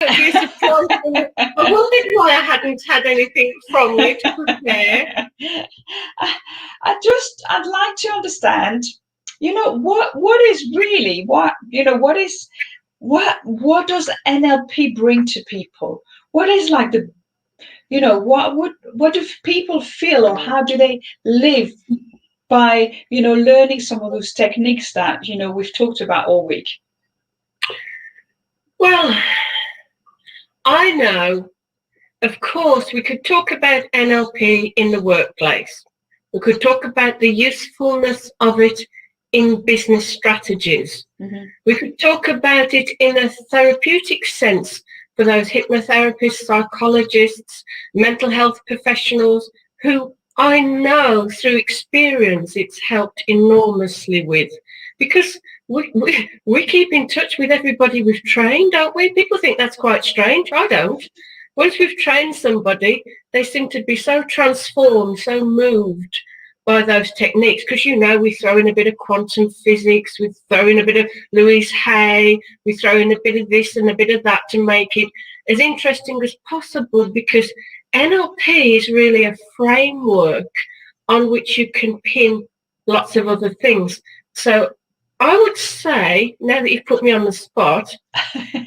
You surprised me. I wondered why I hadn't had anything from you to prepare. I'd like to understand, what is really, what does NLP bring to people? What is like what do people feel, or how do they live by, learning some of those techniques that, we've talked about all week? Well, I know, of course, we could talk about NLP in the workplace. We could talk about the usefulness of it in business strategies. Mm-hmm. We could talk about it in a therapeutic sense for those hypnotherapists, psychologists, mental health professionals who I know through experience it's helped enormously with. Because we keep in touch with everybody we've trained, don't we? People think that's quite strange. I don't. Once we've trained somebody, they seem to be so transformed, so moved by those techniques, because we throw in a bit of quantum physics, we throw in a bit of Louise Hay, we throw in a bit of this and a bit of that to make it as interesting as possible, because NLP is really a framework on which you can pin lots of other things. So I would say, now that you've put me on the spot,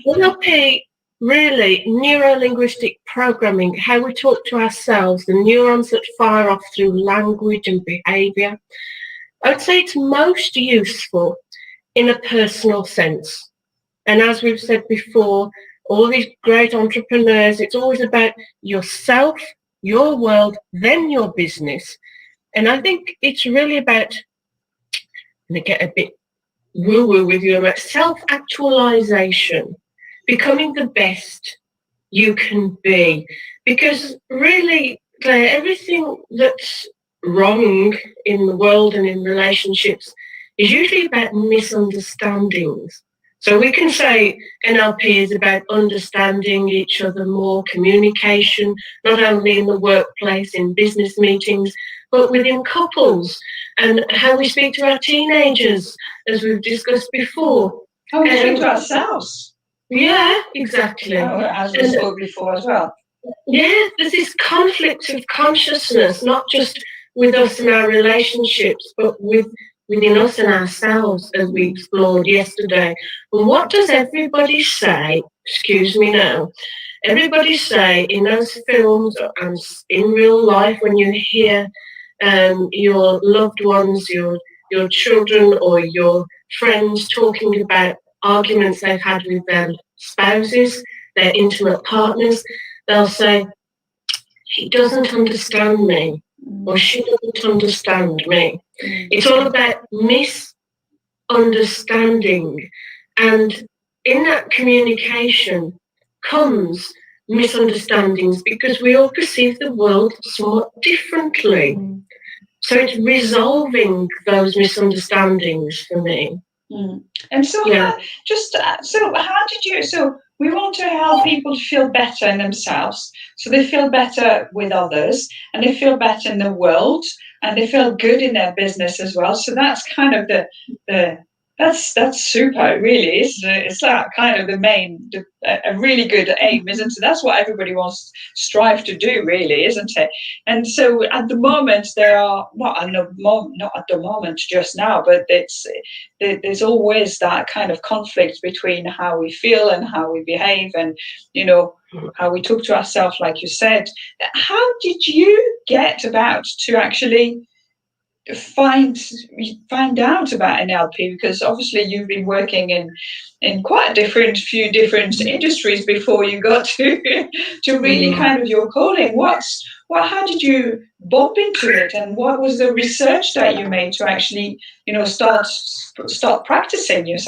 NLP, really, neuro-linguistic programming, how we talk to ourselves, the neurons that fire off through language and behaviour. I would say it's most useful in a personal sense. And as we've said before, all these great entrepreneurs, it's always about yourself, your world, then your business. And I think it's really about, I'm going to get a bit woo-woo with you, about self-actualization, becoming the best you can be. Because really, Claire, everything that's wrong in the world and in relationships is usually about misunderstandings. So we can say NLP is about understanding each other more, communication, not only in the workplace, in business meetings, but within couples, and how we speak to our teenagers, as we've discussed before. How we speak to ourselves. Yeah, exactly. As we spoke before as well. Yeah, there's this conflict of consciousness, not just with us and our relationships, but within us and ourselves, as we explored yesterday. And what does everybody say, excuse me now, everybody say in those films and in real life when you hear your loved ones, your children or your friends talking about arguments they've had with their spouses, their intimate partners, they'll say, he doesn't understand me, or she doesn't understand me. It's all about misunderstanding. And in that communication comes misunderstandings, because we all perceive the world somewhat differently. So it's resolving those misunderstandings for me. And so, how did you? So we want to help people to feel better in themselves, so they feel better with others, and they feel better in the world, and they feel good in their business as well. So that's kind of that's super. It really is. It's that kind of the main, a really good aim, isn't it? That's what everybody wants to strive to do, really, isn't it? And so at the moment, there are not at the moment just now, but there's always that kind of conflict between how we feel and how we behave, and how we talk to ourselves, like you said. How did you get about to actually find out about NLP? Because obviously you've been working in quite few different industries before you got to really kind of your calling. How did you bump into it, and what was the research that you made to actually start practicing yourself?